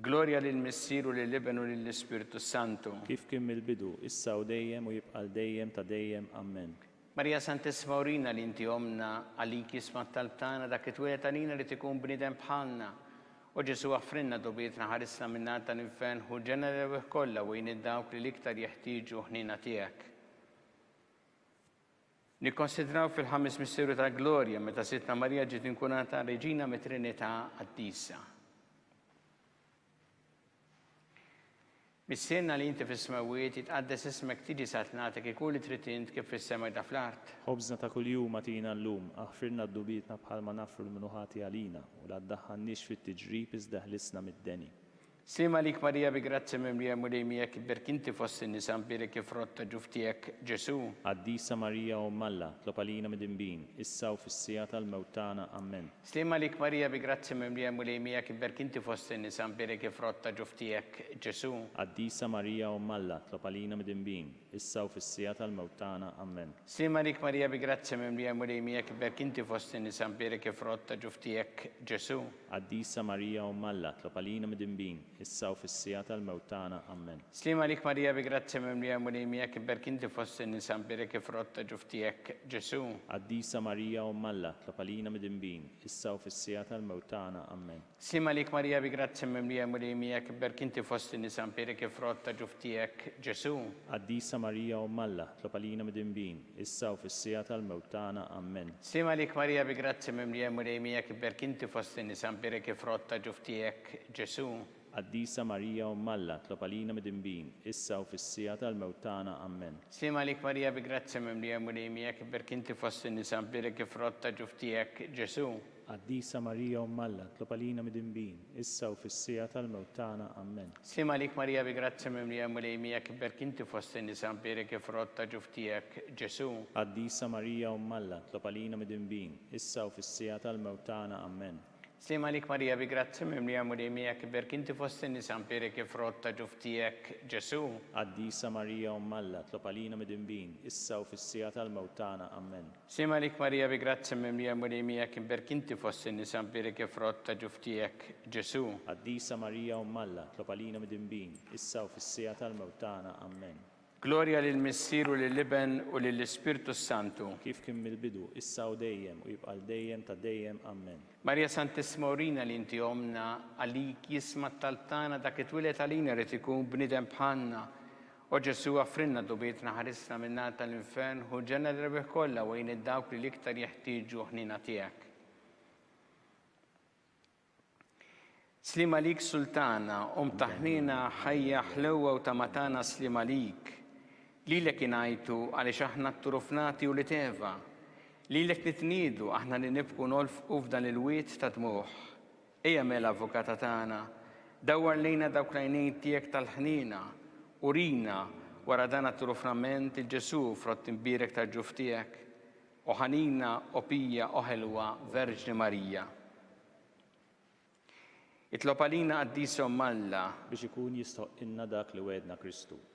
Gloria lil Missieru lil Libenu lil Spiritu Santu. Kif kien mill-bidu, issa u dejjem u jibqa' dejjem ta' dejjem. Amen. Marija Santissima Urina li inti omna għalik jisma tal-tana dak it-twilet għalina li tikun bniedem bħalna. U Ġesu għaffrinna dobietna ħarisna minna tal-infern u ġenera kollha u jini dawk li liktar jeħtieġu ħnina tiegħek. Nikkonsidraw fil-ħames missieru ta' glorja meta sitna Marija ġiet inkunata Reġina mit-Trinità Qaddisa. Missierna li inti fis-smawiet itqaddes ismek tiġi saħt nagħtek ikuli trid int kif fis-sema da fl-art. Ħobżna ta' kuljum atina llum, aħfirna dnubietna bħalma nafru l-minuħati għalina u la ddaħħalniex fit-tiġrib iżda ħlisna mid-deni. Slima lik Marija bi grazia memlija mulejmijak berkinti fossinni zambire kif rotta ġuftijak Ġesu. Qaddisa Marija Umm Alla, tlob għalina midinbin, issa u fis-sija tal-mewt tagħna. Amen. Slima lik Marija bi grazia memlija mulejmijak berkinti fossinni zambire kif rotta ġuftijak Ġesu. Qaddisa Marija Umm Alla, tlob għalina midinbin, issa u fis-sija tal-mewt tagħna. Amen. Slima lik Marija bi grazia memlija mulejmijak berkinti fossinni zambire kif rotta ġuftijak Ġesu. Qaddisa Marija Umm Alla, tlob għalina midinbin, issa u fis-sija tal-mewt tagħna. Amen. Slima lik Marija bi grazzi mimlija mulejmija kiberk inti fost in-nisa mbirek ifrotta ġuftijek Ġesu. Qaddisa Marija Umm Alla, tlob għalina midinbin, issa u fis-sija tal-mewt tagħna. Amen. Slima lik Marija bi grazzi mimlija mulejmija kiberk inti fost in-nisa mbirek ifrotta ġuftijek Ġesu. Qaddisa Marija Umm Alla, tlob għalina midinbin, issa u fis-sija tal-mewt tagħna. Amen. Slima lik Marija bi grazzi mimlija mulejmija kiberk inti fost in-nisa mbirek ifrotta ġuftijek Ġesu. Qaddisa Marija Umm Alla, tlob għalina midinbin, issa u fis-sija tal-mewt tagħna. Amen. Slima lik Marija bi grazzi mimlija mulejmija kiberk inti fost in-nisa mbirek ifrotta ġuftijek Ġesu. Qaddisa Marija Umm Alla, tlob għalina midinbin, issa u fis-sija tal-mewt tagħna. Amen. Slima lik Marija bi grazzi mimlija mulejmija kiberk inti fost in-nisa mbirek ifrotta ġuftijek Ġesu. Qaddisa Marija Umm Alla, tlob għalina midinbin, issa u fis-sija tal-mewt tagħna. Amen. Slima lik Marija bi grazzi mimlija mulejmija kiberk inti fost in-nisa mbirek ifrotta ġuftijek Ġesu. Qaddisa Marija Umm Alla, tlob għalina midinbin, issa u fis-sija tal-mewt tagħna. Amen. Slima lik Marija bi grazzi mimlija mulejmija kiberk inti fost in-nisa mbirek ifrotta ġuftijek Ġesu. Qaddisa Marija Umm Alla, tlob għalina midinbin, issa u fis-sija tal-mewt tagħna. Amen. Gloria lill-Missier u lill-Iben u lill-Ispirtu Santu. Kif kien mill-bidu, issa u dejjem u jibqa' dejjem ta' dejjem. Amen. Marja Santissima Urina li inti omna għalik jisma taltana dak it-twilet għalina rrid ikun bnidem bħalna. O Ġesu għafrinna dubietna ħarisna minna tal-infern u ġenna d-rebeħ kollha wejn id-dawk li l-iktar jeħtieġu ħnina tiegħek. Slima lik Sultana, taħnina ħajja ħlewwa u tamatana slima lik. Lilek inajtu għaliex aħna t-turufnati u li teva. Lilek nitnidu aħna li nibku nolfqu f'dan il-wiet ta' dmuħ. Ejja mela avukata tagħna, dawwar lejna dawk l-għajnejn tiegħek tal-ħnina, urina wara dan t-turufnament il-Ġesu frott imbirek tal-ġuf tiegħek, u ħanina opija oħelwa Verġni Marija. Itlob għalina Qaddisa Umm Alla biex ikun jistoqilna dak li wedna Kristu.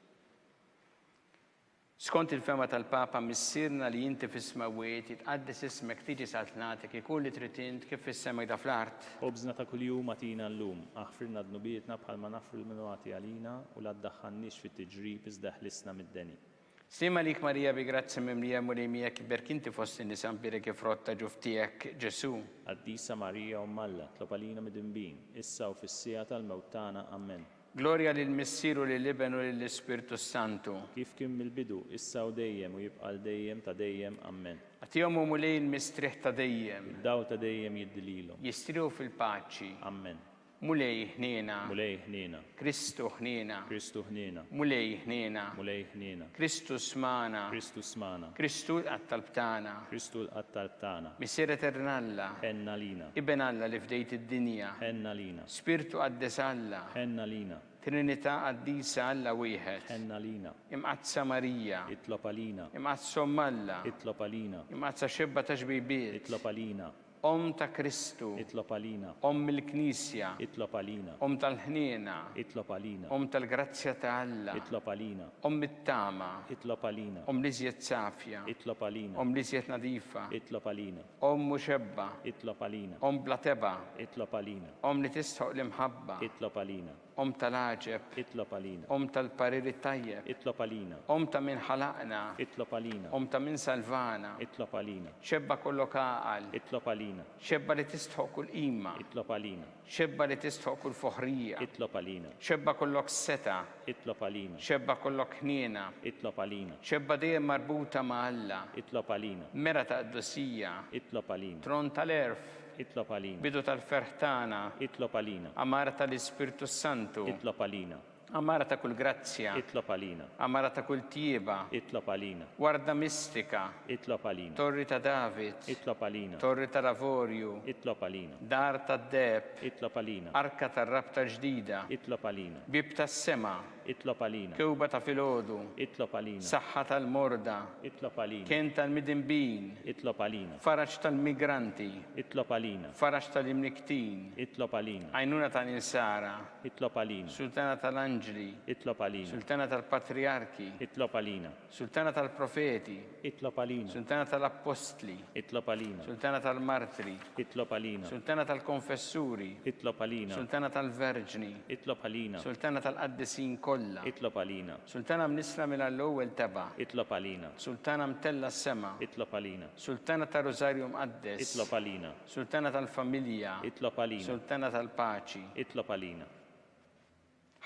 Skont il-fema tal-Papa missirna li jinti fis-smawiet jitqaddis ismek tiġi saltnatek ikun li trid int kif fis-semek da fl-art. Obżna ta' kuljum għatina llum, aħfirna d-nubietna bħalma nafru l-minuati għalina u la ddaħħalniex fit-tiġrib iżda ħlisna mid-deni. Slima lik Marija bi grazzi mimlija mulejmija kiberk inti fost in-nisa mbirek ifrotta ġuftijek Ġesu. Qaddisa Marija Umm Alla, tlob għalina midinbin, issa u fis-sija tal-mewt tagħna. Amen. Gloria lill-Missier u lill-Iben u lill-Ispirtu Santu. Kif kien mill-bidu, issa u dejjem u jibqa' dejjem ta' dejjem. Amen. Għatihom mulej il-mistrieħ ta' dejjem. Id-dawl ta' dejjem jiddililhom. Jistriħu fil-paċi. Amen. Mulej ħniena. Mulej ħniena. Kristu ħniena. Kristu ħniena. Mulej ħniena. Mulej ħniena. Kristu smana. Kristu smana. Kristu l-qattalb tagħna. Kristu l-qattalb tagħna. Missier Eternalla. Ħenna lina. Iben Alla li fdejt id-dinja. Ħenna lina. Spirtu Qaddis Alla. Ħenna lina. Trinità Qaddisa Alla wieħed. Ħenna lina. Imqazza Marija. Itlob għalina. Imqazza Umm Alla. Itlob għalina. Imqazza xebba ta' ġbibiet. Itlob għalina. Om ta' Kristu. Itlob għalina. Om il-Knisja. Itlob għalina. Om tal-ħniena. Itlob għalina. Om tal-grazzja ta' Alla. Itlob għalina. Om it-tama. Itlob għalina. Om liżjed safja. Itlob għalina. Om liżjed nadifa. Itlob għalina. Om muxebba. Itlob għalina. Om bla teba. Itlob għalina. Om li tistħoq l-imħabba. Itlob għalina. Om tal-aġeb. Itlob għalina. Om tal-pariri tajjeb. Itlob għalina. Om ta' min ħalaqna. Itlob għalina. Om ta' min salvana. Itlob għalina. Xebba kollok għaqal. Itlob għalina. Xebba li tistħoq kull qima. Itlob għalina. Xebba li tistħoq kull foħrija. Itlob għalina. Xebba kollok seta. Itlob għalina. Xebba kollok ħniena. Itlob għalina. Xebba dejjem marbuta ma' Alla. Itlob għalina. Mera ta' qdussija. Itlob għalina. Tron tal-erf. Itlob għalina. Bidu tal-ferħtana. Itlob għalina. Amara tal-Ispirtu Santu. Itlob għalina. Amara ta' kull grazzja. Itlob għalina. Amara ta' kull tieba. Itlob għalina. Warda mistika. Itlob għalina. Torri ta' David. Itlob għalina. Torri ta' Lavorju. Itlob għalina. Dar ta' Deb. Itlob għalina. Arka ta' Rabta ġdida. Itlob għalina. Bib ta' sema. Itlob għalina. Kewba ta' filodu. Itlob għalina. Saħħa tal-morda. Itlob għalina. Kien tal-midinbin. Itlob għalina. Faraġ tal-migranti. Itlob għalina. Faraġ tal-imniktin. Itlob għalina. Għajnuna tal-insara. Itlob għalina. Sultana tal-anġeli. tal-Anġli, itlob għalina, sultana tal-Patriarki, itlob għalina, sultana tal-Profeti, itlob għalina, sultana tal-Apostli, itlob għalina, sultana tal-Martri, itlob għalina, sultana tal-Konfessuri, itlob għalina, sultana tal-Verġni, itlob għalina, sultana tal-Qaddisin kollha, itlob għalina, sultana mnisla mill-ewwel teba', itlob għalina, sultana mtella s-sema, itlob għalina, sultana tal-Rożarju Mqaddes, itlob għalina, sultana tal-Familja, itlob għalina, sultana tal-Paċi, itlob għalina.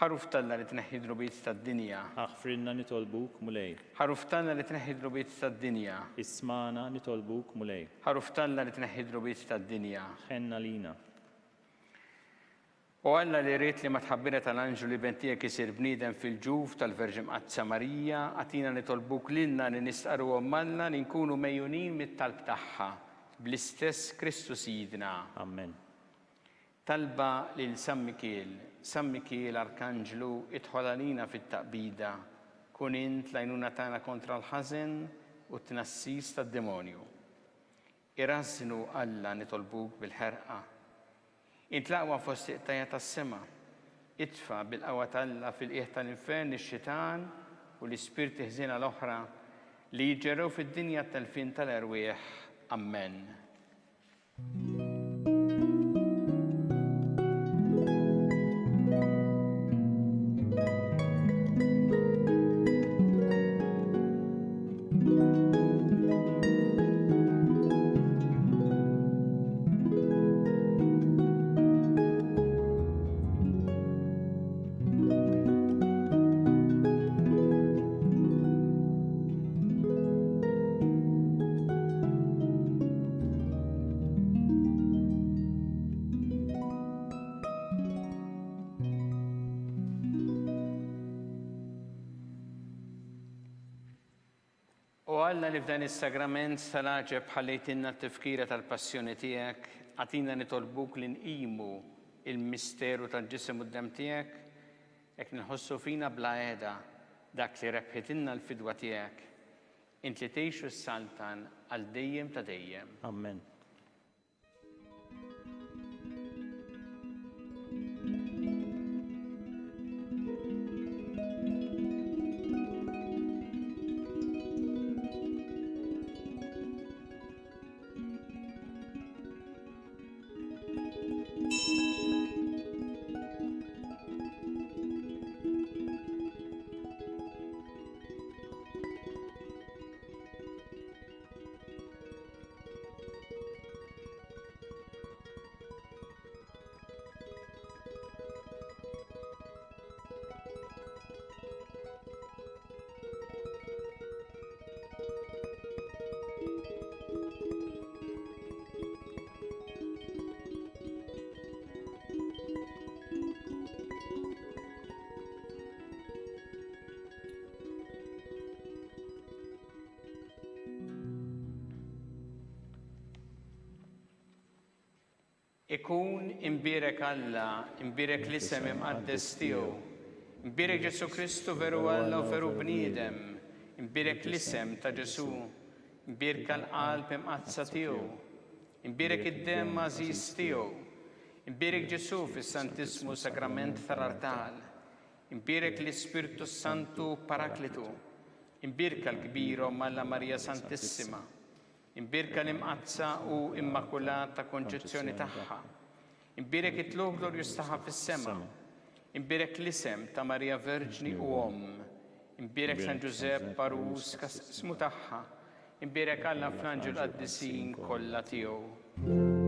ħaruf talla li tneħħi drobiet tad-dinja, Aħfrinna nitolbuk mulej, ħaruf talla li tneħħi drobiet tad-dinja, ismana nitolbuk mulej, ħaruf talla li tneħħi drobiet tad-dinja. ħenna lina, U Alla li rrit li ma tħabbira tal-Anġlu li bentijek isir bniedem fil-ġuf tal-Verġi Mqadsa Marija, għatina nitolbuk lilna li nistqaru għommalna li nkunu mejjunin mit-talb tagħha bl-istess Kristu Sidna. amen. Talba lil San Mikiel Arkanġlu idħol għalina fit-taqbida, kun int lajnuna tagħna kontra l-ħażen u t-tnassis tad-demonju. Irażnu Alla nitolbuk bil-ħerqa. Intlaqwa fost iqtajja tas-sema, itfa bil-qawwa Alla fil-qiegħ tal-infern ix-xitan u l-ispirti ħżiena l-oħra li jiġġerrew fid-dinja tal-fin tal-erwieħ. Amen. U Alla li f'dan is-sagrament tal-aġeb ħallejtinna t-tifkira tal-passjoni tiegħek, għatina nitolbuk li nqimu il-misteru tal-ġisem u d-dem tiegħek, hekk nħossu fina bla għeda dak li rebħitinna l-fidwa tiegħek, int li tgħixu s-saltan għal dejjem ta' dejjem. Amen. Ikun imbirek Alla, imbirek l-isem imqaddes tiegħu, imbirek Ġesu Kristu veru Alla u veru bniedem, imbirek l-isem ta' Ġesu, imbirek l-qalb imqazza tiegħu, imbirek id-dem għażiż tiegħu, imbirek Ġesu fis-Santismu Sagrament tal-Artal, imbirek l-Ispirtu Santu Paraklitu, imbirek l-kbiro Malla Marija Santissima, imbirka l-imqazza u immakulata konċezzjoni tagħha. Imbirek it-tluq glorjus tagħha fis-sema. Imbirek l-isem ta' Marija Verġni u imbirek San Ġusepp Parus kasmu tagħha. Imbirek Alla fl-anġel qaddisin kollha tiegħu.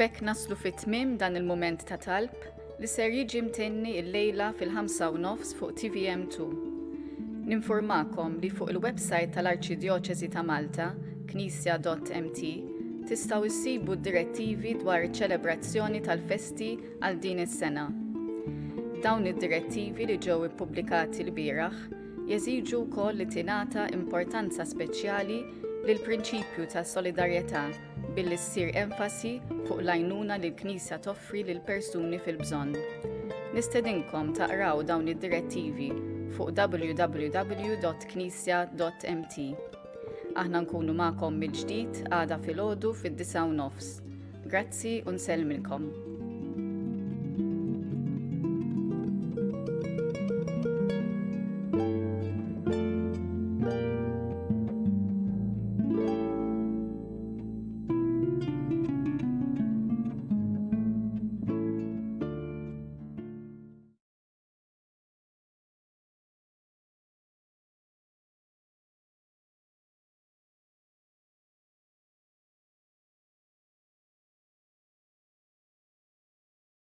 Bekk naslu fit-tmiem dan il-mument ta' talb li ser jiġi mtenni il-lejla fil-5:30 fuq TVM2. Ninformakom li fuq il-website tal-Arċidjoċesi ta' Malta, knisja.mt, tistgħu issibu d-direttivi dwar iċ-ċelebrazzjoni tal-festi għal din is-sena. Dawn id-direttivi li ġew ippubblikati l-bieraħ jeżiġu wkoll li tingħata importanza speċjali lil prinċipju ta' solidarjetà billi ssir enfasi fuq l-għajnuna li l-Knisja toffri lil persuni fil-bżonn. Nistedinkom taqraw dawn id-direttivi fuq www.knisja.mt. Aħna nkunu magħkom mill-ġdid għada filgħodu fid-9:30. Grazzi u nsellmilkom.